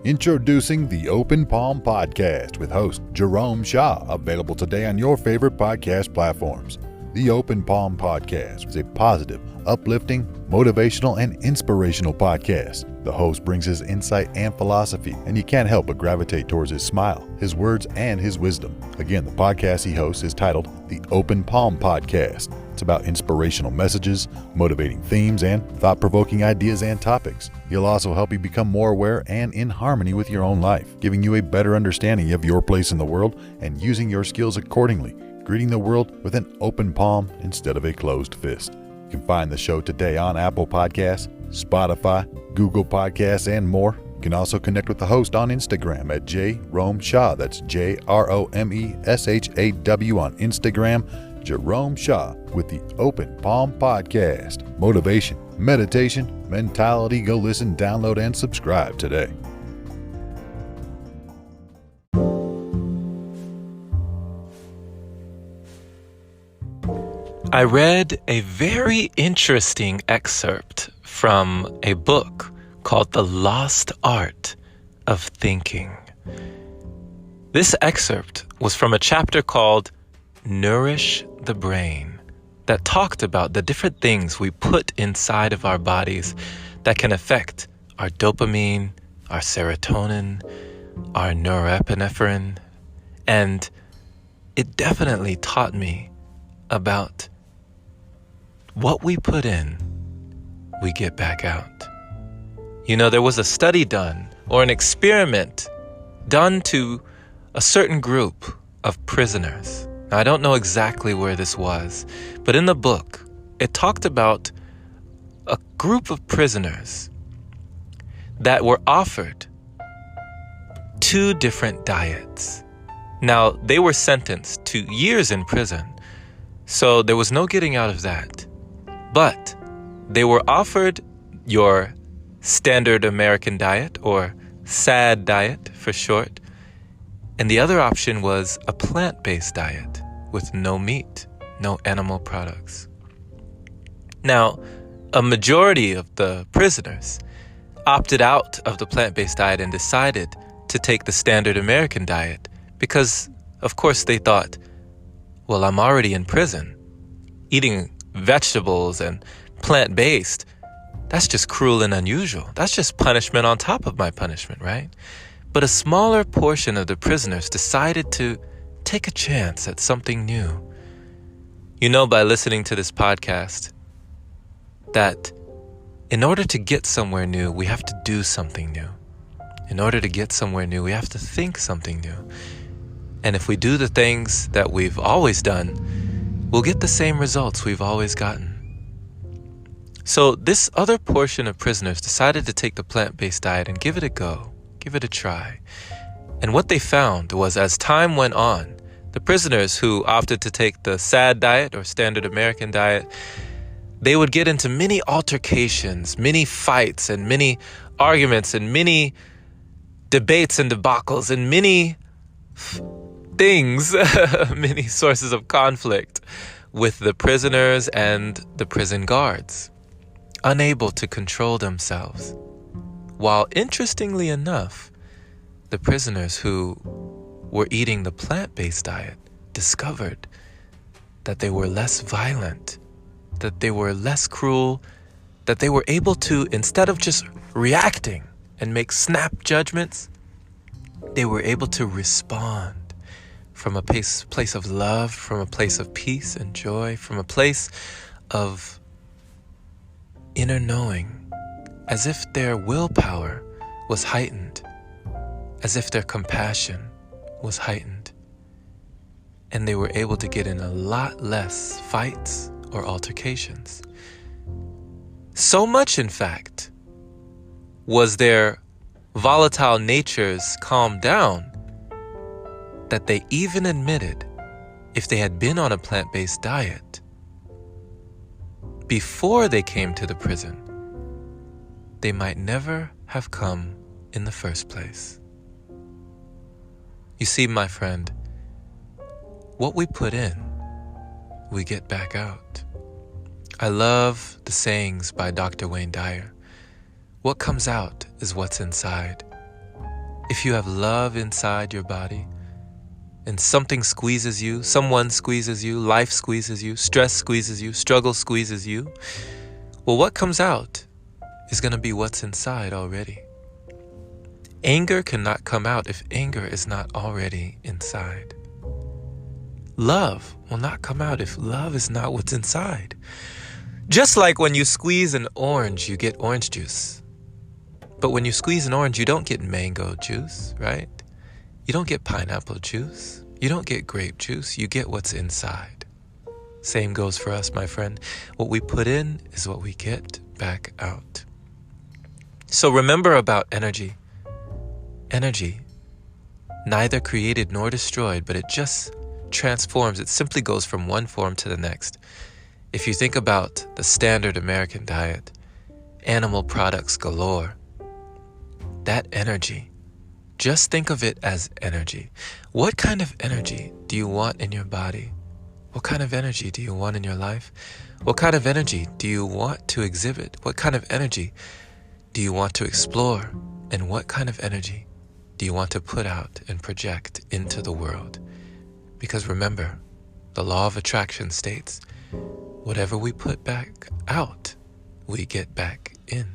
Introducing the Open Palm Podcast with host Jerome Shaw, available today on your favorite podcast platforms. The Open Palm Podcast is a positive, uplifting, motivational, and inspirational podcast. The host brings his insight and philosophy, and you can't help but gravitate towards his smile, his words, and his wisdom. Again, the podcast he hosts is titled The Open Palm Podcast. It's about inspirational messages, motivating themes, and thought-provoking ideas and topics. He'll also help you become more aware and in harmony with your own life, giving you a better understanding of your place in the world and using your skills accordingly, greeting the world with an open palm instead of a closed fist. You can find the show today on Apple Podcasts, Spotify, Google Podcasts, and more. You can also connect with the host on Instagram at Jerome Shaw. That's JROMESHAW on Instagram. Jerome Shaw with the Open Palm Podcast. Motivation, meditation, mentality. Go listen, download, and subscribe today. I read a very interesting excerpt from a book called The Lost Art of Thinking. This excerpt was from a chapter called Nourish the Brain that talked about the different things we put inside of our bodies that can affect our dopamine, our serotonin, our norepinephrine, and it definitely taught me about what we put in, we get back out. You know, there was a study done, or an experiment done to a certain group of prisoners. Now, I don't know exactly where this was, but in the book, it talked about a group of prisoners that were offered 2 different diets. Now, they were sentenced to years in prison, so there was no getting out of that. But they were offered your standard American diet, or SAD diet for short, and the other option was a plant-based diet with no meat, no animal products. Now, a majority of the prisoners opted out of the plant-based diet and decided to take the standard American diet because, of course, they thought, well, I'm already in prison. Eating vegetables and plant-based, that's just cruel and unusual. That's just punishment on top of my punishment, right? But a smaller portion of the prisoners decided to take a chance at something new. You know, by listening to this podcast, that in order to get somewhere new, we have to do something new. In order to get somewhere new, we have to think something new. And if we do the things that we've always done, we'll get the same results we've always gotten. So this other portion of prisoners decided to take the plant-based diet and give it a go, give it a try. And what they found was, as time went on, the prisoners who opted to take the SAD diet, or standard American diet, they would get into many altercations, many fights, and many arguments, and many debates and debacles, and many things, many sources of conflict with the prisoners and the prison guards, unable to control themselves. While interestingly enough, the prisoners who were eating the plant-based diet discovered that they were less violent, that they were less cruel, that they were able to, instead of just reacting and make snap judgments, they were able to respond from a place of love, from a place of peace and joy, from a place of inner knowing, as if their willpower was heightened, as if their compassion was heightened, and they were able to get in a lot less fights or altercations. So much, in fact, was their volatile natures calmed down that they even admitted if they had been on a plant-based diet before they came to the prison, they might never have come in the first place. You see, my friend, what we put in, we get back out. I love the sayings by Dr. Wayne Dyer. What comes out is what's inside. if you have love inside your body, and something squeezes you, someone squeezes you, life squeezes you, stress squeezes you, struggle squeezes you, well, what comes out is going to be what's inside already. Anger cannot come out if anger is not already inside. Love will not come out if love is not what's inside. Just like when you squeeze an orange, you get orange juice. But when you squeeze an orange, you don't get mango juice, right? You don't get pineapple juice. You don't get grape juice. You get what's inside. Same goes for us, my friend. What we put in is what we get back out. So remember about energy. Energy, neither created nor destroyed, but it just transforms. It simply goes from one form to the next. If you think about the standard American diet, animal products galore, that energy, just think of it as energy. What kind of energy do you want in your body? What kind of energy do you want in your life? What kind of energy do you want to exhibit? What kind of energy do you want to explore? And what kind of energy do you want to put out and project into the world? Because remember, the law of attraction states, whatever we put back out, we get back in.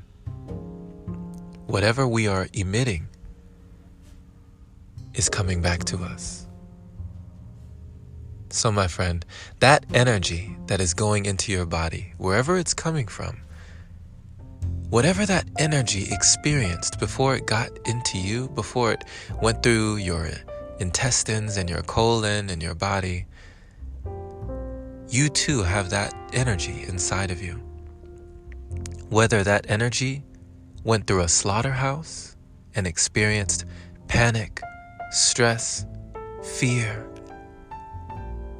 Whatever we are emitting is coming back to us. So my friend, that energy that is going into your body, wherever it's coming from, whatever that energy experienced before it got into you, before it went through your intestines and your colon and your body, you too have that energy inside of you. Whether that energy went through a slaughterhouse and experienced panic, stress, fear,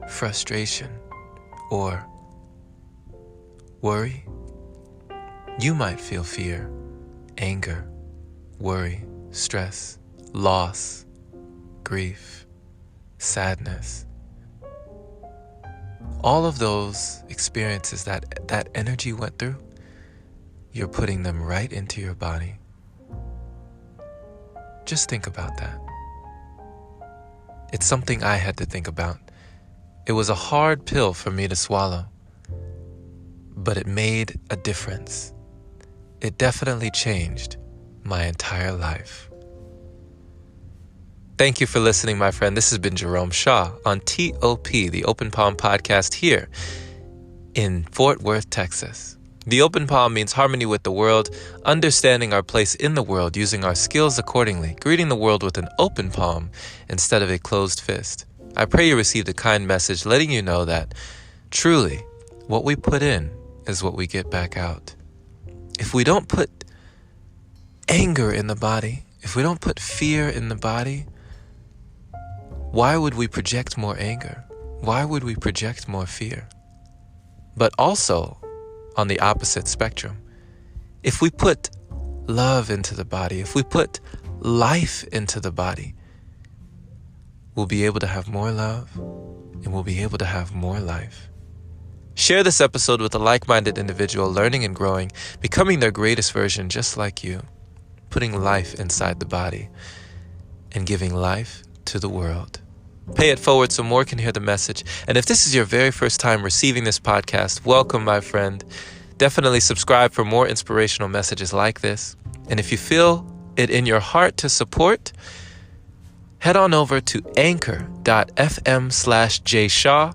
frustration, or worry, you might feel fear, anger, worry, stress, loss, grief, sadness. All of those experiences that energy went through, you're putting them right into your body. Just think about that. It's something I had to think about. It was a hard pill for me to swallow, but it made a difference. It definitely changed my entire life. Thank you for listening, my friend. This has been Jerome Shaw on TOP, the Open Palm Podcast here in Fort Worth, Texas. The open palm means harmony with the world, understanding our place in the world, using our skills accordingly, greeting the world with an open palm instead of a closed fist. I pray you received a kind message letting you know that truly what we put in is what we get back out. If we don't put anger in the body, if we don't put fear in the body, why would we project more anger? Why would we project more fear? But also, on the opposite spectrum, if we put love into the body, if we put life into the body, we'll be able to have more love and we'll be able to have more life. Share this episode with a like-minded individual learning and growing, becoming their greatest version just like you, putting life inside the body and giving life to the world. Pay it forward so more can hear the message. And if this is your very first time receiving this podcast, welcome, my friend. Definitely subscribe for more inspirational messages like this. And if you feel it in your heart to support, head on over to anchor.fm/jshaw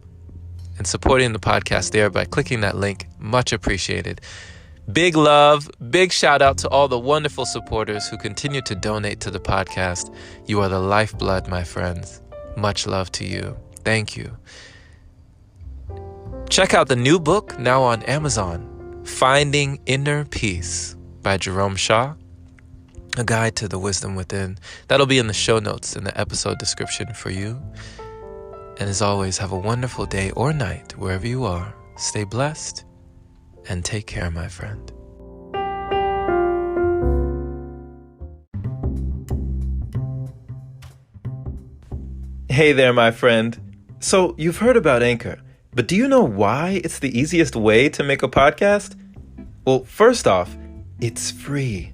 and supporting the podcast there by clicking that link. Much appreciated. Big love, big shout out to all the wonderful supporters who continue to donate to the podcast. You are the lifeblood, my friends. Much love to you. Thank you. Check out the new book now on Amazon, Finding Inner Peace by Jerome Shaw, a guide to the wisdom within. That'll be in the show notes in the episode description for you. And as always, have a wonderful day or night wherever you are. Stay blessed and take care, my friend. Hey there, my friend. So you've heard about Anchor, but do you know why it's the easiest way to make a podcast? Well, first off, it's free.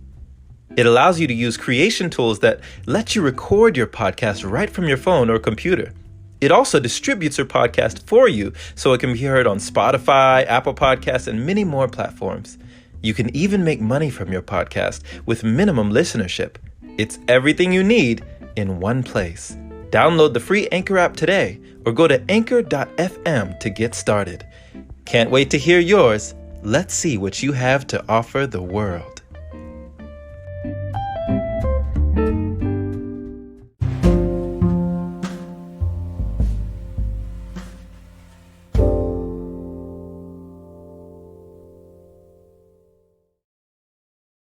It allows you to use creation tools that let you record your podcast right from your phone or computer. It also distributes your podcast for you so it can be heard on Spotify, Apple Podcasts, and many more platforms. You can even make money from your podcast with minimum listenership. It's everything you need in one place. Download the free Anchor app today or go to anchor.fm to get started. Can't wait to hear yours. Let's see what you have to offer the world.